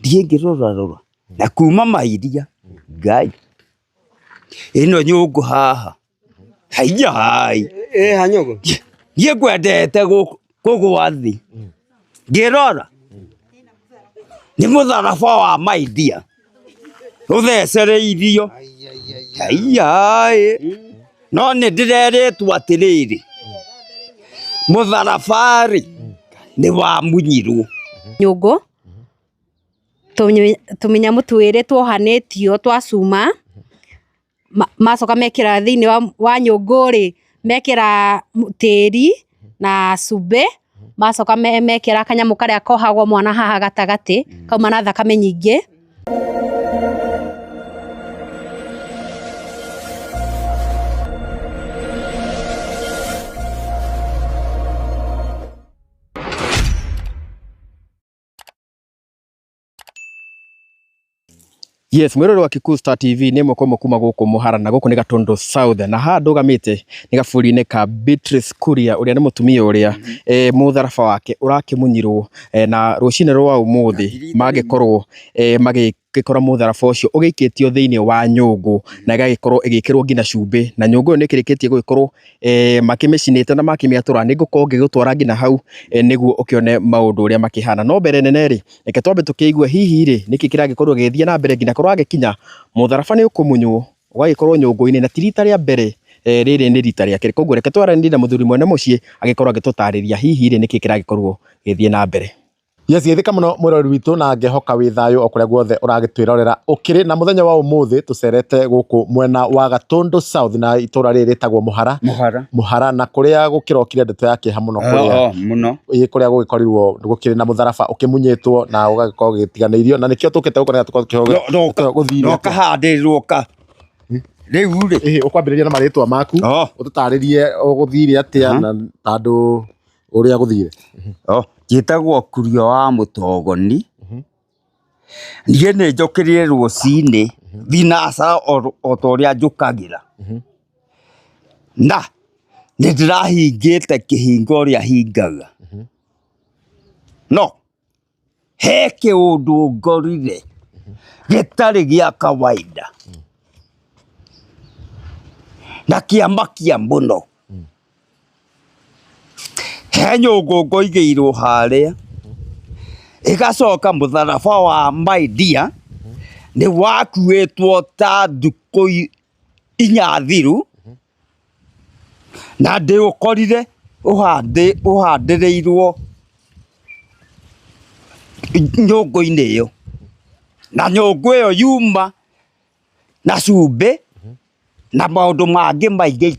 ndiengirora na kuma mairia ngai ino nyungu haha haiya hai hanyogo nie kwendete kugwa thi ngirora ni mutharaba wa maidia uthecereirio haiya no ni ndireretwo atiriri mutharabari ni wa munyirwo nyungu tumenya mutwire twohanitio twacuma macoka mekira thiini wa nyungu ri mekira tiri na cumbi macoka mekira kanyamu karia kohagwo mwana haha gatagati kauma na thakame nyingi. Yes, mwirori wa Kikuyu Star TV ni mwe kuma guku Muhara na guku ni Gatundu South na ha ndugamite ni gaburi-ini ka Beatrice Kuria uria ni mutumia uria mutharaba wake urakimunyirwo na rucine rwa umuthi magikorwo magikora mutharaba ucio ugikitio thiini wa nyungu na igagikorwo igikirwo ngina cumbi na nyungu yo nikirikitie gugikorwo makimicinite na makimiatura ni gukorwo ngigutwara ngina hau niguo ukione maundu uria makihana no mbere nene ri reke twambe tukiigua hihi ri niki kiragikorwo githie na mbere ngina korwo agikinya mutharaba ni ukumunywo ugagikorwo nyungu-ini na tirita ria mbere riri ni rita ria kiri koguo reke twaranire na muthuri mwene mucii agikorwo agitutariria hihi ri niki kiragikorwo githie na mbere. Yes, yethika muno mwirori witu na ngehoka wi thayo okuria guothe uragitwirorera ukiri na muthenya wa umuthi tucerete guku mwena wa Gatundu South na itura riri ritagwo Muhara na kuria gukirokire ndeto yake ha muno kuria muno kuria gugikorirwo gukiri na mutharaba ukimunyitwo na ugagikorwo gitiganeirio na nikio tukite gukorera guthire no kahandirirwo ka riu ri ukwambiriria na maritwa maku ututaririe uguthire atia na tandu uria guthire Gitagwo Kurio wa Mutogoni. Nie ni njokirire rucini thinacara o toria njukagira na ni ndirahingite kihingo ria hingaga no he kiundu ngorire gitari gia kawaida na kiamakia muno he nyungu ngoigeirwo haria igacoka mutharaba wa maidia ni wakuitwo ta thuku 4 thiru na ndi ukorire uhandireirwo nyungu-ini iyo na nyungu iyo yuma na cumbi na maundu mangi maingi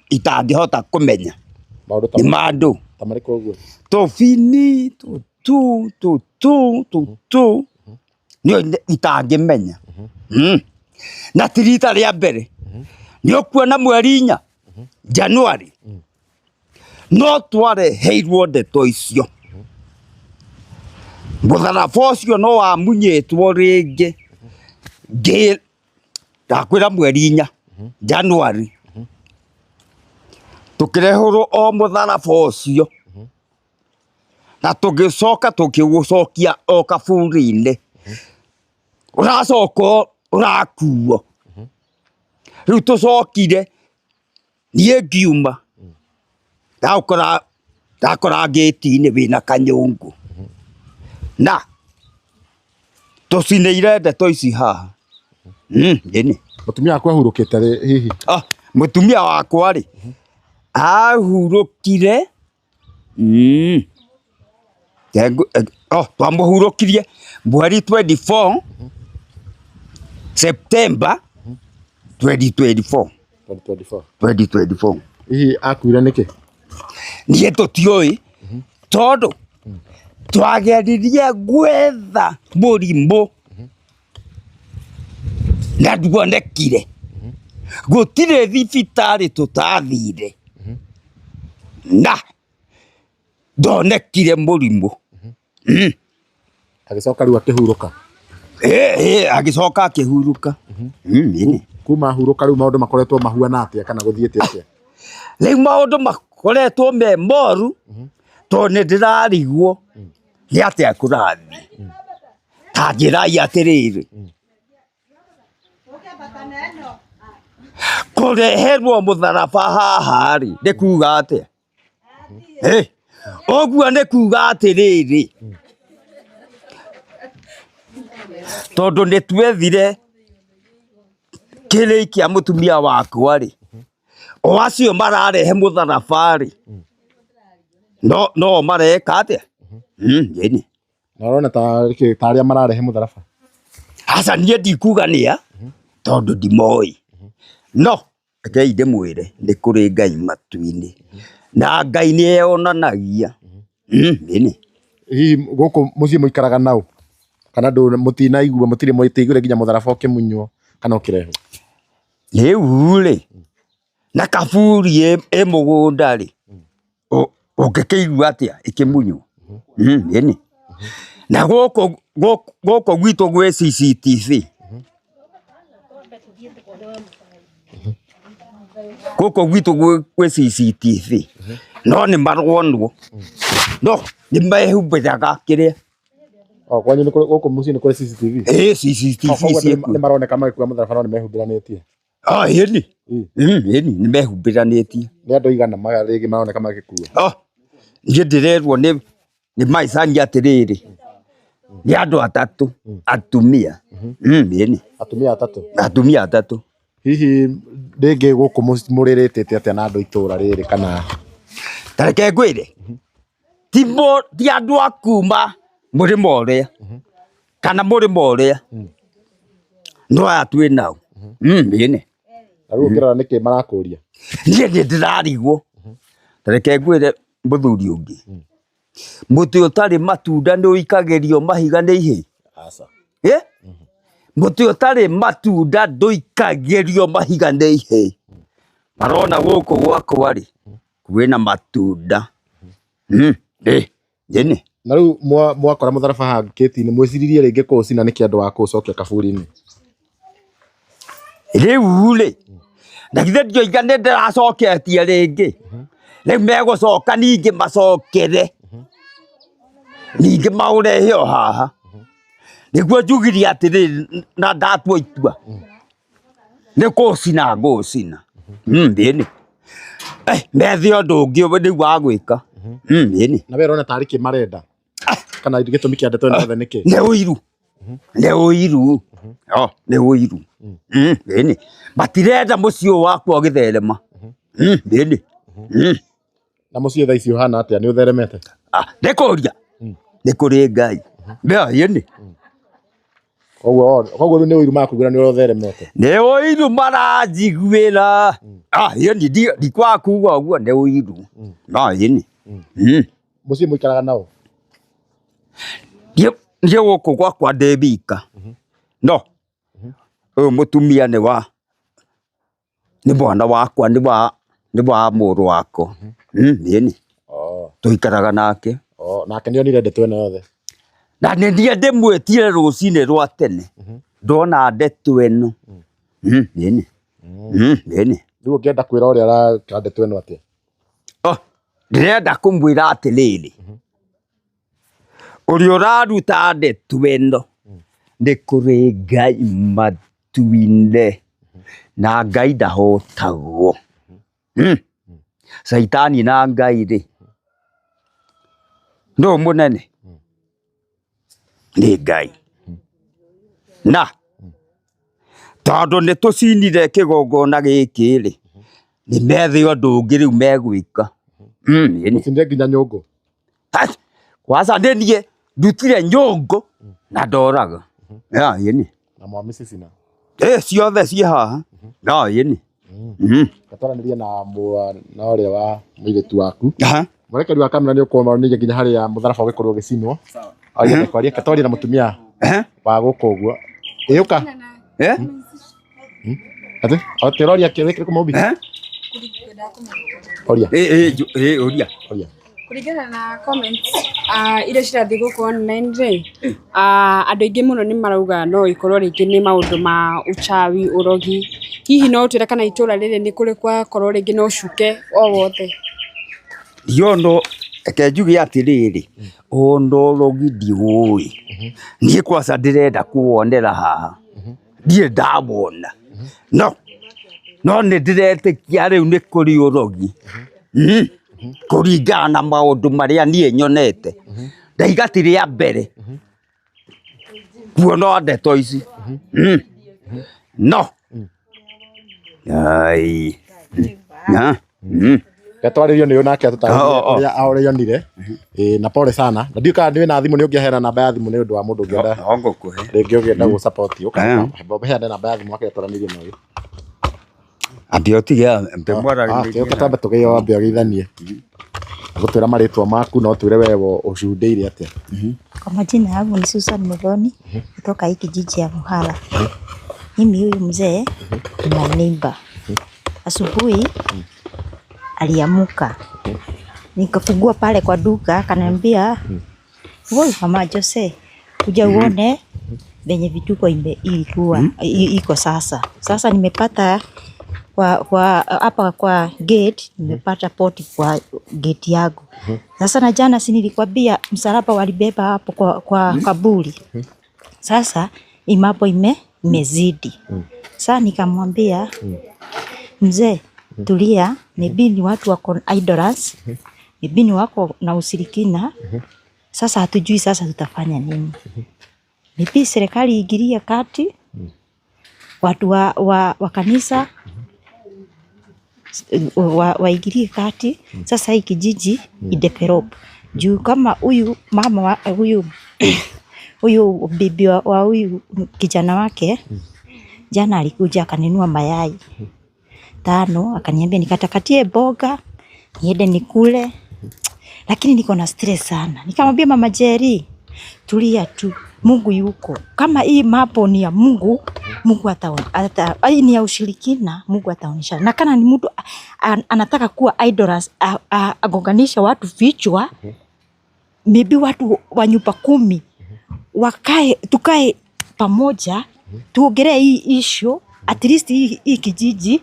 itangihota kumenya ni mandu tofini tu nio itangimenya na tirita ria mbere nio kuona mweri 4 Januari no twareheirwo ndeto icio mutharaba ucio no wamunyitwo ringi ndakwira mweri 4 Januari tukirehurwo o mutharaba ucio na tugicoka tukigucokia o kaburi-ini uracoka urakuo riu tucokire nie ngiuma ndakora ngiti-ini wina kanyungu na tucineire ndeto ici haha ini mutumia wakwa ahurukite hihi mutumia wakwa ri ahurukire twamuhurukirie mweri 24 September 2024 hihi akuire niki nie tutioi tondu twageririe gwetha murimu na nduonekire gutire thibitari tutathire na ndonekire murimu agicoka riu akihuruka agicoka akihuruka kuma huruka riu maundu makoretwo mahuana atia kana guthiete atia riu maundu makoretwo me moru to ni ndirarigwo giatia kurathi Tajirai atiriri. Kureherwo mutharaba haha ri nĩ kuga atĩa? Ũguo nĩ kuga atĩrĩrĩ, tondũ nĩ twethire kĩrĩ kĩa mũtumia wakwa rĩ, o acio mararehe mũtharaba rĩ, no mareka atĩa? Ĩni. Na urona tarĩa mararehe mũtharaba. Aca niĩ ndikuga nĩa, tondũ ndimoi. No, rekei ndĩmwĩre nĩ kũrĩ Ngai matu-inĩ. Na Ngai nĩ eyonanagia. Ĩni. Hihi gũkũ mũciĩ mũikaraga nau? Kana mũtinaigua mũtirĩ mwĩtĩigũre nginya mũtharaba ũkĩmunywo kana ũkĩrehwo? Rĩu rĩ, na kaburi ĩ mũgũnda rĩ, ũngĩkĩigua atĩa ĩkĩmunywo? Ĩni. Na gũkũ gwitũ gwĩ CCTV. Gũkũ gwitũ gwĩ CCTV. No nĩ maronwo. No, nĩ mehumbĩraga kĩrĩa. Kwanyu gũkũ mũciĩ nĩ kũrĩ CCTV? CCTV ciĩkuo. Nĩ maroneka magĩkua mũtharaba no nĩ mehumbĩranĩtie? Ĩni. Ĩni, nĩ mehumbĩranĩtie. Nĩ andũ aigana rĩngĩ maroneka magĩkua? Niĩ ndĩrerwo nĩ maicania atĩrĩrĩ, nĩ andũ atatũ, atumia. Ĩni. Atumia atatũ? Atumia atatũ. Hihi rĩngĩ gũkũ mũrĩrĩtĩte atĩa na andũ itũra rĩrĩ kana? Ta reke ngwĩre, ti andũ a kuma mũrĩmo ũrĩa kana mũrĩmo ũrĩa, no aya twĩ nao. Ĩni. Na rĩu ũngĩrora nĩkĩ marakũria? Niĩ nĩ ndĩrarigwo. Ta reke ngwĩre mũthuri ũngĩ, mũtĩ ũtarĩ matunda nĩ ũikagĩrio mahiga nĩ ihĩ? Aca. Mũtĩ ũtarĩ matunda ndũikagĩrio mahiga nĩ ihĩ. Marona gũkũ gwakwa rĩ, kwĩna matunda. Ĩni. Na rĩu mwakora mũtharaba haha gĩti-inĩ mwĩciririe rĩngĩ kũũcina nĩkĩ andũ wa kũũcokia kaburi-inĩ? Rĩu rĩ, na githĩ ndioiga nĩ ndĩracoketie rĩngĩ? Rĩu megũcoka ningĩ macokere, ningĩ maũrehe o haha. Nĩguo njugire atĩrĩrĩ na ndatua itua, nĩ kũũcina ngũũcina. Ĩni. Methe ũndũ ũngĩ rĩu wa gwĩka. Ĩni. Na we ũrona tarĩ kĩ marenda? Kana gĩtũmi kĩa ndeto ĩno yothe nĩ kĩ? Nĩ ũiru. Nĩ ũiru. Nĩ ũiru. Ĩni. Matirenda mũciĩ ũyũ wakwa ũgĩtherema. Ĩni. Na mũciĩ thaa ici ũhana atĩa, nĩ ũtheremete? Nĩ kũria. Nĩ kũrĩ Ngai. Ĩni. Koguo rĩu nĩ ũiru makugĩra nĩ ũtheremete? Nĩ ũiru maranjiguĩra. Ĩni, ndikwaga kuga ũguo, nĩ ũiru. Ĩni. Mũciĩ mũikaraga nao? Niĩ gũkũ gwakwa ndĩ wika. No, ũyũ mũtumia nĩ mwana wakwa, nĩ wa mũrũ wakwa. Ĩni. Tũikaraga nake. Nake nĩ onire ndeto ĩno yothe? Na nĩ niĩ ndĩmwĩtire rũcinĩ rwa tene ndona ndeto ĩno. Ĩni. Ĩni. Rĩu ũngĩenda kwĩra ũrĩa araka ndeto ĩno atĩa? Ndĩrenda kũmwĩra atĩrĩrĩ, ũrĩa ũraruta ndeto ĩno nĩ kũrĩ Ngai matu-inĩ, na Ngai ndahotagwo. Caitani na Ngai rĩ, nũũ mũnene? Nĩ Ngai. Na tondũ nĩ tũcinire kĩgongona gĩkĩ rĩ, nĩ methe ũndũ ũngĩ rĩu megwĩka. Mũcinire nginya nyũngũ? Kwanza nĩ niĩ ndutire nyũngũ na ndoraga. Ĩni. Na mwamĩcicina? Ciothe ciĩ haha. Ĩni. Gatwaranĩrie na ũrĩa wa mũirĩtu waku. Mũrekeri wa kamera nĩ ũkũma ningĩ nginya harĩa mũtharaba ũgĩkorwo ũgĩcinwo. Kwaria Katwaria na mũtumia wa gũkũ ũguo. Ũka. Ati? Oteroria kĩrĩkĩrĩkũ mũmbi? Oria. Oria. Kũringana na comments iria cirathiĩ gũkũ online rĩ, andũ aingĩ mũno nĩ marauga no ikorwo rĩngĩ nĩ maũndũ ma uchawi, ũrogi. Hihi no ũtwĩre kana itũra rĩrĩ nĩ kũrĩ kwakorwo rĩngĩ no ũcuke o wothe? Kenjuge atiriri ondorogi ndiui nie kwasa ndirenda kuwonera haha ndie ndamwona no nĩ ndĩretĩkia rĩu nĩ kũrĩ ũrogi kũringana na maũndũ marĩa niĩ nyonete ndaigati rĩa mbere kuona ndeto ici no ai Gatwarĩrio nĩ onake tũtarĩria aũrĩonire na pole sana na ndiũka nĩ na thimũ nĩ ũngĩheana namba ya thimũ nĩ ũndũ wa mũndũ ũngĩenda rĩngĩ ũngĩenda gũ support ũkaheana namba ya thimũ wake tũranĩrie nawe ambiotiga mpemwara ũkatamba tũgĩe wambe agithanie gũtwĩra marĩtwa maku no twĩre wewe ũcundĩire atĩa. Kwa majina yangu ni Susan Muthoni kutoka hiki kijiji ya Muhara. Mimi huyu mzee ni my neighbor. Asubuhi aliamuka nikafungua pale kwa duka akaniambia wewe mama Jose kuja uone venye vituko ilikuwa iko sasa nimepata kwa hapa kwa gate nimepata poti kwa gate yangu. Sasa na jana si nilikwambia msalaba walibeba hapo kwa kaburi. Sasa imapo imezidi. Sasa nikamwambia mzee tulia, maybe ni watu wako idolers, maybe ni wako na ushirikina. Sasa hatujui sasa tutafanya nini. Maybe serikali iingilie kati, watu wa kanisa waingilie kati. Sasa hii kijiji idevelop. Juu kama huyu mama huyu bibi wa huyu kijana wake jana alikuja akaninua mayai 5 akaniambia nikatakatie boga niende nikule, lakini niko na stress sana. Nikamwambia mama Jerry tulia tu, Mungu yuko. Kama hii mapo ni ya Mungu ataona. Hii ni ya ushirikina, Mungu ataonyesha. Na kana ni mtu anataka kuwa idolers agonganisha watu vichwa, maybe watu wa nyumba 10 tukae pamoja tuongelee hii issue, at least hii kijiji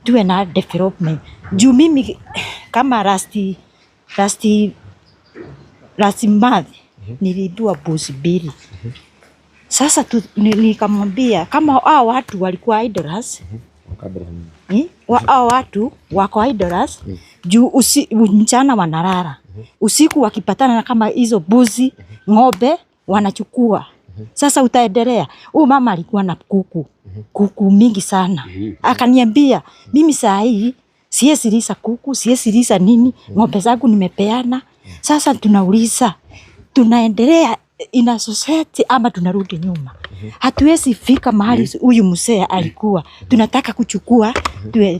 tuwe na development. Juu mimi kama last month nilidua busi 2. Sasa nikamwambia kama hao watu walikuwa idolers, hao watu wako idolers, juu mchana wanalala, usiku wakipatana na kama hizo buzi ng'ombe wanachukua. Sasa utaendelea. Huyu mama alikuwa na kuku mingi sana. Akaniambia mimi saa hii siwezi lisha kuku, siwezi lisha nini, ng'ombe zangu nimepeana. Sasa tunauliza tunaendelea ina society ama tunarudi nyuma? Hatuwezi fika mahali huyu mzee alikuwa. Tunataka kuchukua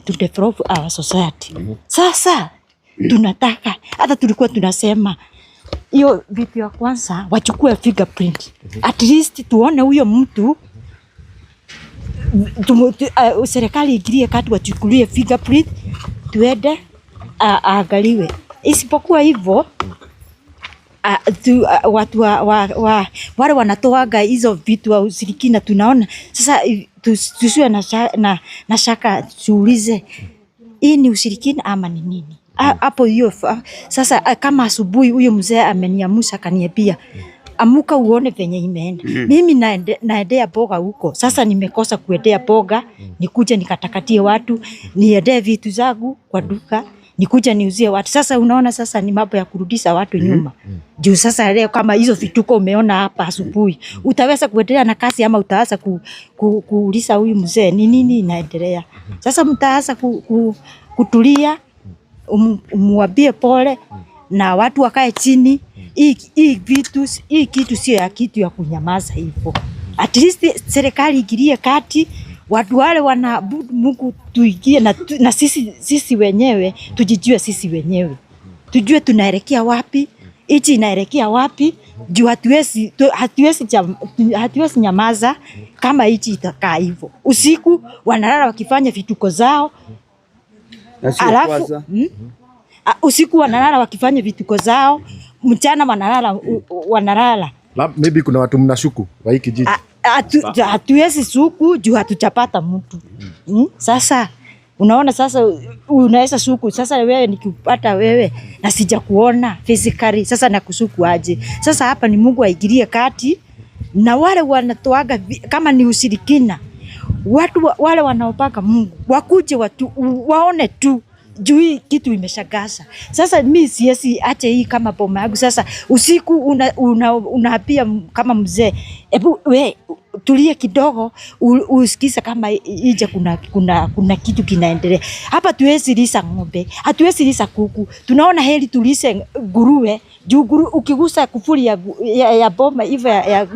to develop our society. Sasa tunataka, hata tulikuwa tunasema hiyo vitu ya kwanza wachukue fingerprint. At least tuone huyo mtu, serikali igirie kati wachukulie fingerprint tuende aangaliwe. Isipokuwa hivyo watu wale wanatoaga hizo vitu wa ushirikina tunaona. Sasa tusiwe na shaka, tuulize hii ni ushirikina ama ni nini? Hapo hiyo sasa. Kama asubuhi huyo mzee ameniamusha akaniambia amuka uone venye imeenda. Mimi naendea boga huko. Sasa nimekosa kuendea boga, nikuje nikatakatie watu, niendee vitu zangu kwa duka, nikuje niuzie watu. Sasa unaona, sasa ni mambo ya kurudisha watu nyuma. Juu sasa leo kama hizo vituko umeona hapa asubuhi, utaweza kuendelea na kazi ama utaanza kuuliza huyu mzee ni nini inaendelea? Sasa mtaanza kutulia, umwambie pole na watu wakae chini. Hii kitu sio ya kitu ya kunyamaza hivyo. At least serikali igirie kati, watu wale wanaabudu Mungu tuingie na sisi wenyewe tujijue, sisi wenyewe tujue tunaelekea wapi, hichi inaelekea wapi. Juu hatuwezi nyamaza kama hichi itakaa hivyo. Usiku wanalala wakifanya vituko zao. Alafu usiku wanalala wakifanya vituko zao, mchana wanalala. Maybe kuna watu mnashuku wa hiki kijiji. Hatuwezi suku juu hatuchapata mtu. Sasa Unaona sasa unaweza suku. Sasa wewe nikipata wewe na sija kuona physically, sasa nakusuku aje? Sasa hapa ni Mungu aingilie kati, na wale wanatoaga kama ni ushirikina, watu wale wanaopaka Mungu wakuje watu waone tu juu kitu imeshagaza. Sasa mimi siesi acha hii kama boma yangu. Sasa usiku unapia kama mzee, hebu we tulie kidogo usikiza kama ije kuna kitu kinaendelea hapa. Tuwezi lisa ng'ombe, hatuwezi lisa kuku, tunaona heri tulise nguruwe. Juu ukigusa kufuri ya boma hivyo ya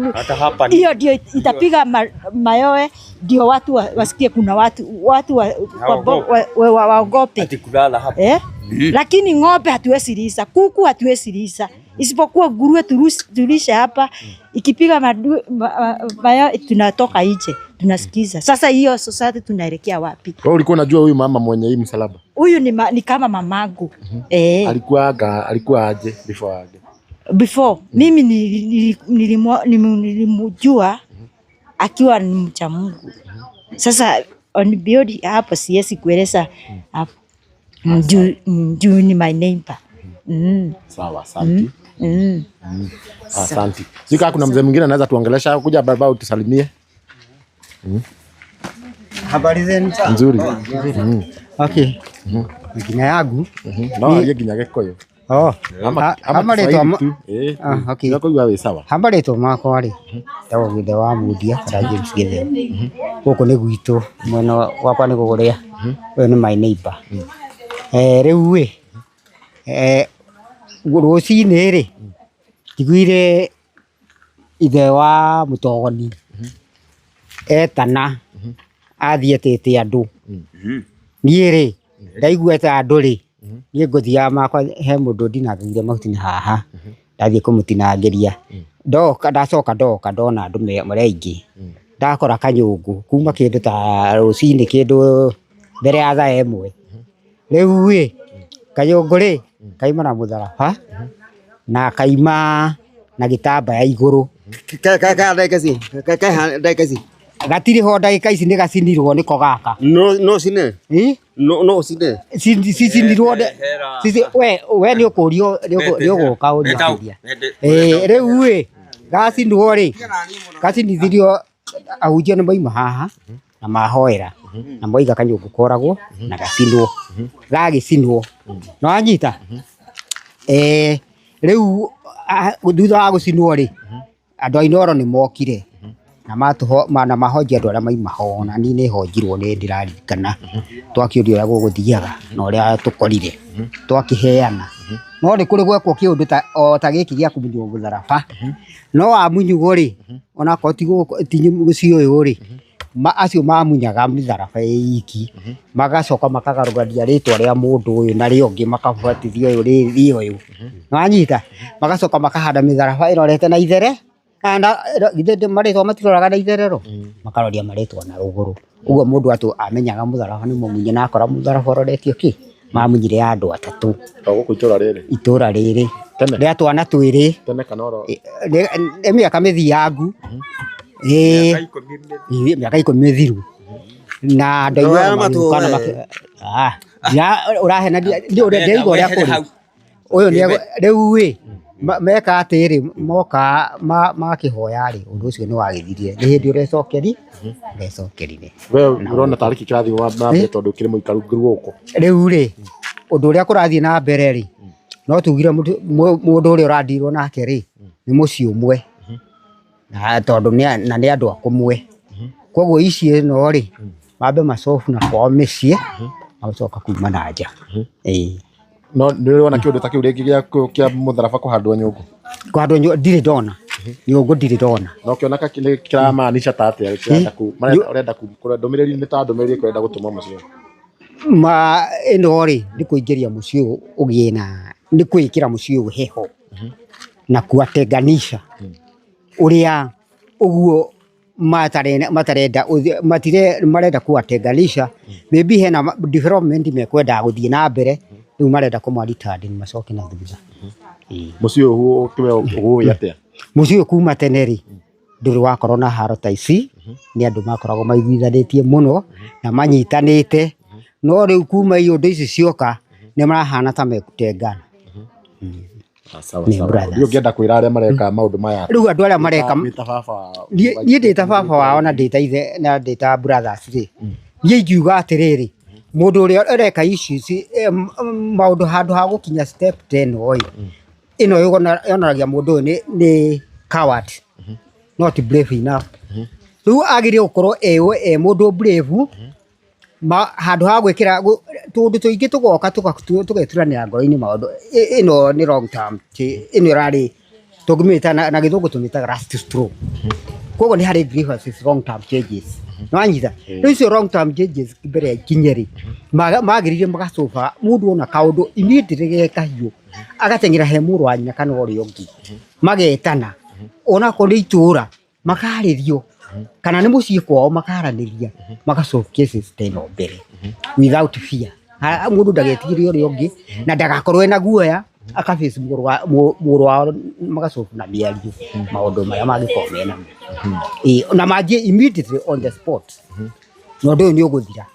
hiyo ndio itapiga mayowe, ndio watu wasikie kuna watu waogope ati kulala hapa. Lakini ng'ombe hatuwezi lisa, kuku hatuwezi lisa, isipokuwa nguruwe tulisha hapa. Ikipiga mayowe tunatoka nje tunasikiza. Sasa hiyo society tunaelekea wapi? Wewe ulikuwa unajua huyu mama mwenye hii msalaba? Huyu ni kama mamangu. Alikuwa aje before aje? Before mimi nilimjua akiwa ni mcha Mungu. Sasa on beyond hapo siwezi kueleza hapo. Juu ni my neighbor. Sawa, asante. Asante. Sika kuna mzee mwingine anaweza tuongelesha, kuja baba utusalimie. Habari zenu? Nzuri. Okay. Jina yangu no aliye ginya Gikuyu. Ama leto okay. Yako iwe sawa. Hamba leto makwa ri. Tawo githe wa Mundia kana James Githe. Goko ni gwitũ mwena wakwa ni guguria. Uyu ni my neighbor. Riu we rucinĩ ri njiguire ithe wa mũtogoni etana athiĩtĩte andũ. Niĩ ri ndaigua ta andũ ri niĩ ngũthiaga makwa he mũndũ ndinangagire mahuti haha ndathiĩ kũmũtinangĩria. Ndacoka ndoka ndona andũ marĩ aingĩ, ndakora kanyũngũ kuma kĩndũ ta rũcinĩ kĩndũ mbere ya thaa ĩmwe. Rĩu ĩ kanyũngũ ri kaima na mũtharaba na kaima na gĩtambaya igũrũ. Gatiri ho ndagĩka ici nĩ gacinirwo nĩko gaka. No cine. No cine. Cicinirwo we nĩ ũkũrio nĩ ũgũka ũrĩa. Rĩu ĩ gacinirwo ri gacinithirio ahunjia nĩ moima haha na mahoera na moiga kanyũngũ koragwo na gacinwo. Gagĩcinwo no anyita. Rĩu thutha wa gũcinwo ri andũ a Inooro nĩ mokire na mahonjia andũ arĩa maima ho, na niĩ nĩ honjirwo nĩ ndĩraririkana. Twakĩũrio ũrĩa gũgũthiaga na ũrĩa tũkorire twakĩheana. No nĩ kũrĩ gwekwo kĩũndũ ta gĩkĩ gĩa kũmunywo mũtharaba. No wamunyugwo ri ona korwo ti mũciĩ ũyũ ri acio mamunyaga mĩtharaba iki magacoka makagarũrania rĩtwa rĩa mũndũ ũyũ na rĩo ũngĩ makabuatithia ũyũ rĩ ũyũ. Nĩwanyita magacoka makahanda mĩtharaba ĩrorete na ithere. Githĩ marĩtwa matiroraga na itherero, makaroria marĩtwa na rũgũrũ. Ũguo mũndũ amenyaga mũtharaba nĩ mũmunye, na akora mũtharaba ũroretio kĩ mamunyire andũ atatũ gũkũ itũra rĩrĩ rĩa twana twĩrĩ nĩ mĩaka mĩthiangu. Mĩaka 10 mĩthiru na andũ ũrahena ndĩraiga ũrĩa kũrĩ ũyũ nĩ rĩu ĩ meka atĩrĩ moka makĩhoya rĩ ũndũ ũcio nĩ wagĩthirire. Nĩ hĩndĩ ũrecokerire. We ũrona tarĩki kĩrathiĩ na mbere tondũ kĩrĩ mũikaru gũkũ. Rĩu rĩ ũndũ ũrĩa kũrathiĩ na mbere rĩ no tugire mũndũ ũrĩa ũrandirwo nake rĩ nĩ mũciĩ ũmwe na tondũ nĩ andũ akũmwe. Koguo ici ĩno rĩ mambe macobu na kwao mĩciĩ magacoka kuma na nja. No nĩũrona kĩũndũ ta kĩu rĩngĩ kĩa mũtharaba kũhandwo nyũngũ? Kũhandwo nyũngũ ndirĩ ndona. Nyũngũ ndirĩ ndona. No kĩona kĩramaanisha ta atĩa ũrenda ndũmĩrĩri nĩ ta ndũmĩrĩri ũrenda gũtũma mũciĩ? Ĩno rĩ nĩ kũingĩria mũciĩ ũyũ ũgĩe na nĩ kwĩkĩra mũciĩ ũyũ heho na kuwatenganisha ũrĩa ũguo marenda kuwatenganisha. Maybe hena development mekwenda gũthiĩ na mbere rĩu marenda kũmaritadi macoke na thutha. Mũciĩ ũyũ ũgũĩ atĩa? Mũciĩ ũyũ kuma tene rĩ ndũrĩ wakorwo na haro ta ici. Nĩ andũ makoragwo maiguithanĩtie mũno na manyitanĩte no riu kuma iyo ndo ici cioka nĩ marahana ta mekutengana. Sawa. Ndio ngĩenda kwĩra arĩa mareka maũndũ maya. Rĩu andũ arĩa mareka niĩ ndĩ ta baba wao na ndĩ ta ithe na ndĩ ta brothers rĩ, niĩ ingiuga atĩrĩrĩ, mũndũ ũrĩa ũreka ici maũndũ handũ ha gũkinya step 10 oi ĩno yonagia mũndũ ũyũ nĩ coward, not brave enough. Rĩu agĩrĩirwo gũkorwo e mũndũ brave, handũ ha gwĩkĩra tũndũ tũingĩ tũgoka tũgeturanĩra ngoro-inĩ maũndũ. Ĩno nĩ wrong term, ĩno ĩrarĩ tũngĩmĩta na gĩthũngũ tũmĩtaga last straw. Koguo nĩ harĩ grievances, wrong term changes. Nĩwanyita? Rĩu icio wrong term changes mbere ya ikinye rĩ, magĩrĩire magacoba mũndũ ona kaũndũ immediately gekahiũ agateng'era he mũrũ wa nyina kana ũrĩa ũngĩ, magetana onakorwo nĩ itũũra makarĩrio kana nĩ mũciĩ kwao makaranĩria magasolve cases ta ĩno mbere without fear. Mũndũ ndagetigĩre ũrĩa ũngĩ na ndagakorwo ena guoya akaface mũrũ wao magasolve na mĩario maũndũ marĩa mangĩkorwo mena na manjie immediately on the spot. Na ũndũ ũyũ nĩ ũgũthira.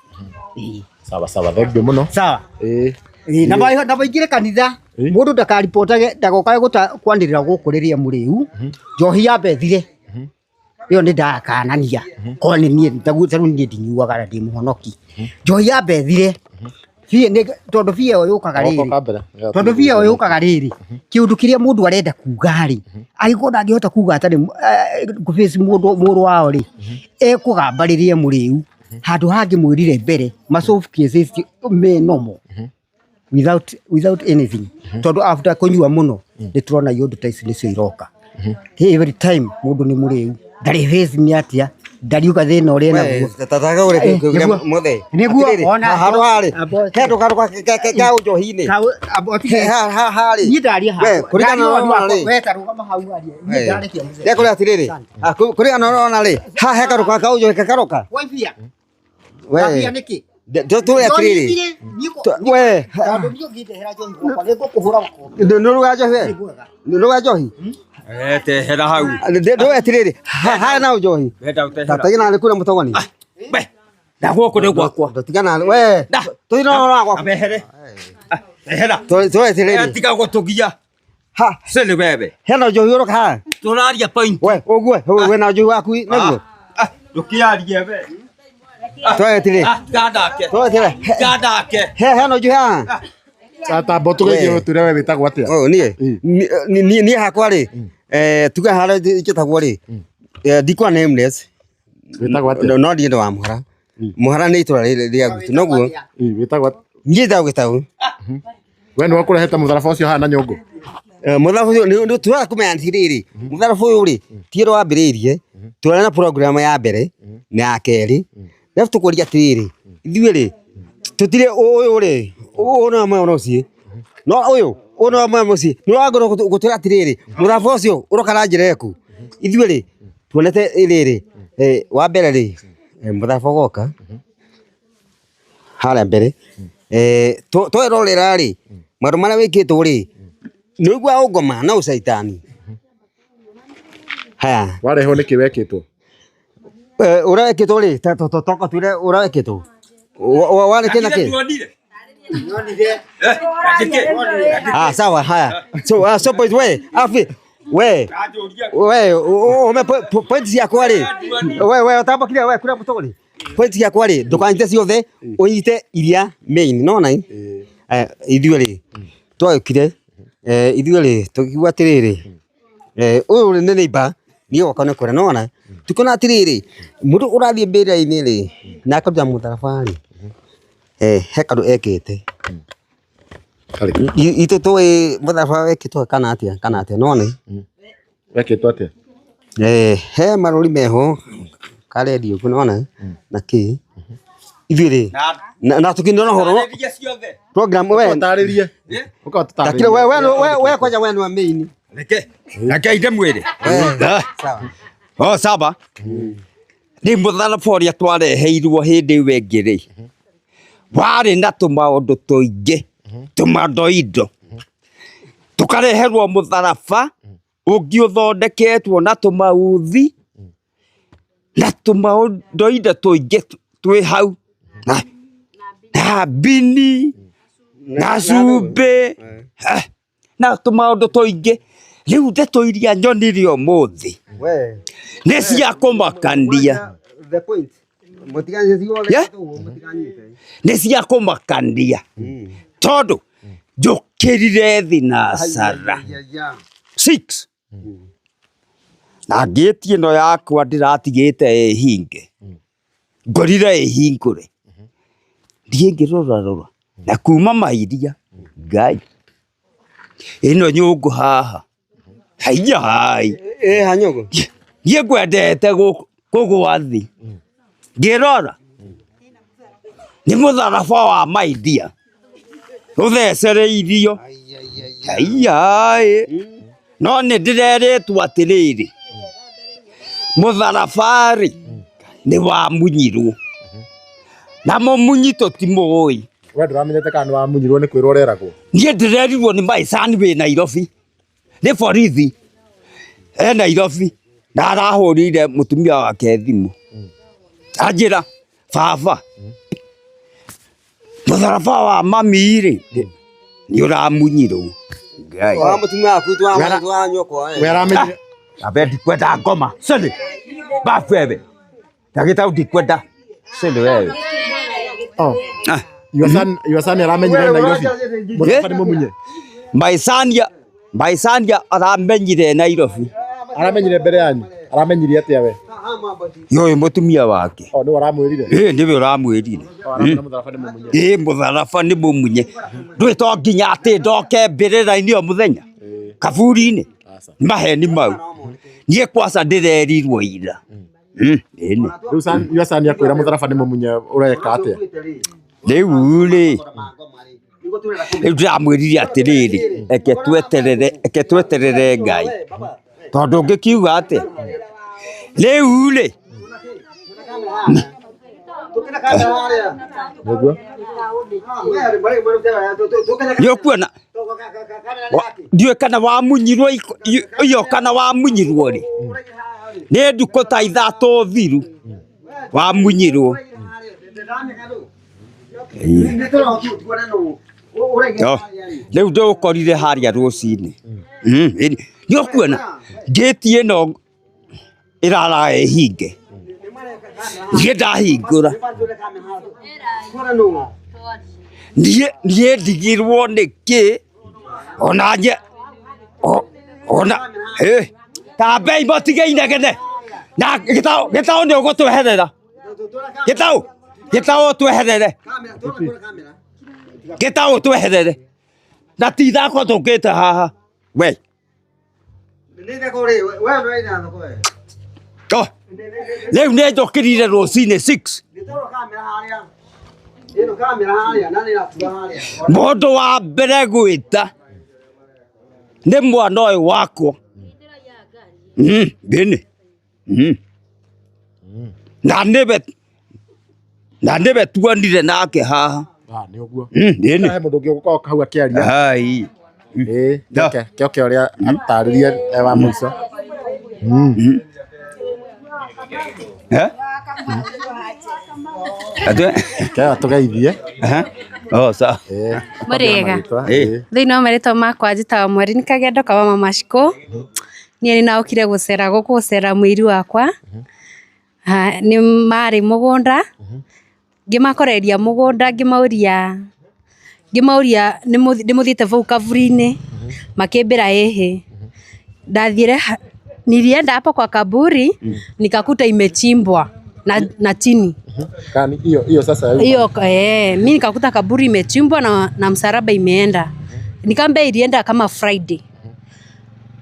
Sawa, thank you mũno. Sawa. Na baingĩre kanitha mũndũ ndakaripotage ndagokage kwanĩrĩra gũkũ rĩrĩa mũrĩu njohi yambethire iyo nĩ ndakanania ko nĩ niĩ ndinyuaga na ndĩ mũhonoki. Njohi yambethire tondũ bia ĩyo yũkaga rĩrĩ kĩũndũ kĩrĩa mũndũ arenda kuga rĩ, angĩkorwo ndangĩhota kuga atarĩ gũface mũrũ wao rĩ, ekũgambarĩrie mũrĩu handũ hangĩ mwĩrire mbere masolve cases me normal without anything. Tondũ after kũnyua mũno nĩ tũrona iũndũ ta ici nĩcio iroka every time. Mũndũ nĩ mũrĩu ndarĩ face nĩ atia ndariuga thĩna ũrĩa naguo tataga ũreke kũgira mothe nĩguo ona handũ harĩ kendo karuka ka ũnjohi-inĩ harĩ niĩ ndaria haha kũringana na ũrĩa weta rũgama hau haria niĩ ndarekia mũthee kũrĩa atĩrĩrĩ kũringana na ũrĩa rĩ haha karuka ka ũnjohi karoka waibia we nĩkĩ tũrĩ atĩrĩrĩ we tondũ niĩ ũngĩndehera njohi gwakwa nĩngũkũhũra nũruga njohi Tehera hau. Ndå etirä ha na njohi tatigana nä kuna må togoni na guoko nĩ gwakwa tigana we tå ina gwakwa abehere tehera tå etirä tiga gũtũgia ha sele bebe hena njohi å roka ha tũraria point we å guo we na njohi waku naguo ndũkĩarie be tå etirä gandake tå etirä gandake hena njohi ha Tata mbotu gĩkĩ tũre we wĩtagwo atĩa? Niĩ hakwa rĩ tuge harĩa njĩtagwo rĩ ndikwa nameless Wĩtagwo atĩa? no ndiĩ wa Mũhara. Mũhara nĩ itũra rĩa gwitũ noguo wĩtagwo niĩ ndagwo gĩtaũ. We nĩ wakũrehete mũtharaba ũcio haha na nyũngũ? Mũtharaba ũcio tũraga kũmenya atĩrĩrĩ mũtharaba ũyũ rĩ ti ũrĩa wambĩrĩirie tũrarĩ na program ya mbere na ya kerĩ rĩu tũkũria atĩrĩrĩ ithuĩ rĩ tũtirĩ ũyũ rĩ ona mwana ũcio no ũyũ ona mwana ũcio nĩ wagũrwo gũtũra atĩrĩrĩ mũtharaba ũcio ũroka na njĩra ĩku ithuĩ rĩ tuonete rĩrĩ wa mbere rĩ mũtharaba ũgoka harĩa mbere twerorera rĩ maũndũ marĩa wĩkĩtwo rĩ nĩ ũigua ũngoma na ũcaitani haya warehwo nĩkĩ wekĩtwo? ũrĩa wĩkĩtwo rĩ toka twĩre ũrĩa wĩkĩtwo warĩ kĩna kĩ sawa haya so point we ome point ciakwa rĩ we ũtambũkire we kũrĩa mũtũgũri point ciakwa rĩ ndũkanyite ciothe ũnyite iria main nona ithuĩ rĩ twagĩũkire ithuĩ rĩ tũkiuga atĩrĩrĩ ũyũ nĩ neighbor niĩ gwakwa nĩ kũrĩa nona tukĩona atĩrĩrĩ mũndũ ũrathiĩ mbĩrĩra-inĩ rĩ na akaruta mũtharaba rĩ he kandũ ekĩte itũ tũĩ mũtharaba wekĩtwo kana atĩa nona wekĩtwo atĩa? he marũri meho karendi ũguo nona na kĩ ithuĩ rĩ na tũkĩnĩra na horo program we ũtarĩrie takire we kwanja we nĩ main reke inde mwĩrĩ sawa nĩ mũtharaba ũrĩa twareheirwo hĩndĩ ĩyo ĩngĩ rĩ warĩ na tũmaũndũ tũingĩ tũmadoido tũkareherwo mũtharaba ũngĩ ũthondeketwo na tũmauthi na tũmaũndoido tũingĩ twĩ hau na bini na cumbi na tumaundu tuingi riu ndeto iria nyonire umuthi nĩ cia kũmakania nĩ cia kũmakania tondũ njũkĩrire thinacara 6 na ngĩti ĩno yakwa ndĩratigĩte ĩhinge ngorire ĩhingũre thiĩ ngĩrora na kuma mairia Ngai ĩno nyũngũ haha hai hanyũngũ niĩ ngwendete kũgwa thĩ ngĩrora nĩ mũtharaba wa maidia ũthecereirio no nĩ ndĩrerĩtwo atĩrĩrĩ mũtharaba-rĩ nĩ wamunyirwo na mũmunyi tũtimũĩ. We ndũramenyete kana nĩ wamunyirwo nĩ kwĩrwo ũreragwo? Niĩ ndĩrerirwo nĩ maicani wĩ Nairobi nĩ borithi Nairobi na arahũrĩire mũtumia wake thimũ anjĩra baba mũtharaba wa mami-rĩ nĩ ũramunyirwo. Ngai wa mũtumia waku twa nyũkwa we aramenyire abe ndikwenda ngoma sende bafu wewe ndagĩta ndikwenda sende wewe. Your son aramenyire Nairobi mũtharaba nĩ mũmunye? Maicania aramenyire Nairobi. Aramenyire mbere yanyu? Aramenyire atĩa we? Yũĩ mũtumia wake. Nĩwe ũramwĩrire? Nĩwe ũramwĩrire. Mũtharaba nĩ mũmunye. Ndũĩ to nginya atĩ ndoke mbĩrĩra-inĩ o mũthenya kaburi-inĩ maheni mau. Niĩ kwanza ndĩrerirwo ira. Rĩu your son akwĩra mũtharaba nĩ mũmunye ũreka atĩa? Rĩu-rĩ rĩu ndĩramwĩrire atĩrĩrĩ eke tweterere Ngai tondũ ũngĩkiuga atĩa rĩu-rĩ nĩũkuona ndiũĩ kana wamunyirwo iyo kana wamunyirwo-rĩ nĩ ndukũ ta ithatũ thiru wamunyirwo. Rĩu ndũkorire harĩa rũcinĩ nĩũkuona ngĩti ĩno ĩrara ĩhinge niĩ ndahingũra niĩ ndigirwo nĩkĩ ona tambei motige inegene na gĩtaũ nĩ ũgũtweherera gĩtaũ tweherere gĩtaũ tweherere na ti thako tũkĩte haha we rĩu nĩ njũkĩrire rũcinĩ 6 mũndũ wa mbere gwĩta nĩ mwana ũyũ wakwa bĩnĩ na nĩwe tuonire nake haha. Nĩ ũguo he mũndũ ũngĩ ũgũka hau akĩaria kĩoke ũrĩa atarĩrie wa mũico. Tũgeithie. Mũrĩega thĩinĩ wa marĩtwa makwa njĩtagwo Mweri Kagendo wa Mama Shiko. Niĩ nĩnaũkire gũcera gũkũ gũcera mũiri wakwa nĩ marĩ mũgũnda ngĩmakoreria mũgũnda ngĩmauria nĩmũthiĩte vau kaburi-inĩ makĩmbĩra ĩhĩ ndathiire nilienda hapo kwa kaburi nikakuta imechimbwa na chini hiyo sasa hiyo mimi nikakuta kaburi imechimbwa na msalaba imeenda nikambe ilienda kama Friday.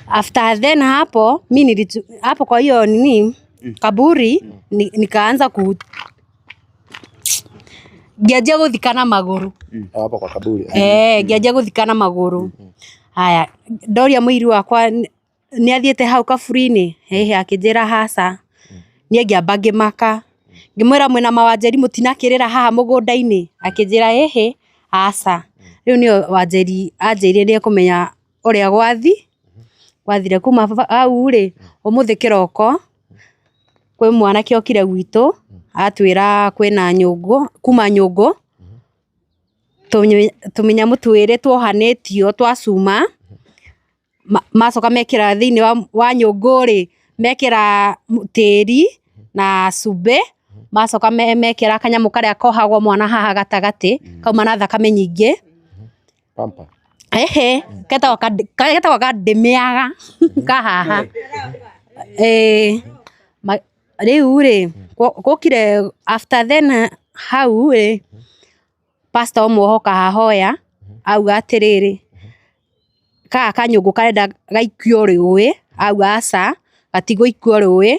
After then hapo mimi hapo kwa hiyo nini kaburi nikaanza ngianjia guthikana maguru hapo kwa kaburi ngianjia guthikana maguru. Haya ndoria mũiri wakwa nĩ athiĩte hau kaburi-inĩ akĩnjĩra haca niĩ ngĩamba ngĩmaka ngĩmwĩra mwĩna mawanjeri mũtinakĩrĩra haha mũgũnda-inĩ akĩnjĩra aca. Rĩu nĩyo Wanjeri anjĩrire nĩ ekũmenya ũrĩa gwathire kuma hau-rĩ ũmũthĩ kĩroko kwĩ mwanake okire gwitũ atwĩra kwĩna nyũngũ kuma nyũngũ tũmenya mũtwĩre tuohanĩtio twa cuma macoka mekĩra thĩinĩ wa nyũngũ mekĩra tĩri na cumbĩ macoka mekĩra kanyamũ karĩa kohagwo mwana haha gatagatĩ kauma na thakame nyingĩ Pampa. getagwo kandĩmĩaga kahaha rĩu gũkire after then hau pastor ũmwe hahoya auga atĩrĩrĩ kanyũngũ karenda gaikio rĩũĩ auga aca gatigũikio rĩũĩ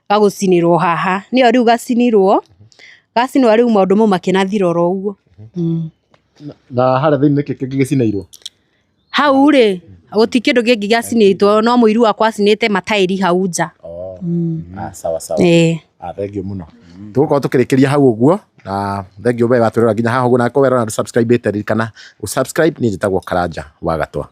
gagũcinĩrwo haha nĩyo rĩu gacinirwo rĩu maũndũ mau makĩnathira oro ũguo Na harĩa thĩinĩ nĩkĩ kĩngĩ gĩcinĩirwo? Hau gũti kĩndũ kĩngĩ gĩacinĩtwo no mũiru wakwa acinĩte mataĩri hau nja. Sawa. Thengiũ mũno. Tũgũkorwo tũkĩrĩkĩria hau ũguo na thengiũ we watwĩrora nginya haha ũguo na kũwerora na subscribe ririkana gũ subscribe. Niĩ njĩtagwo Karanja wa Gatwa.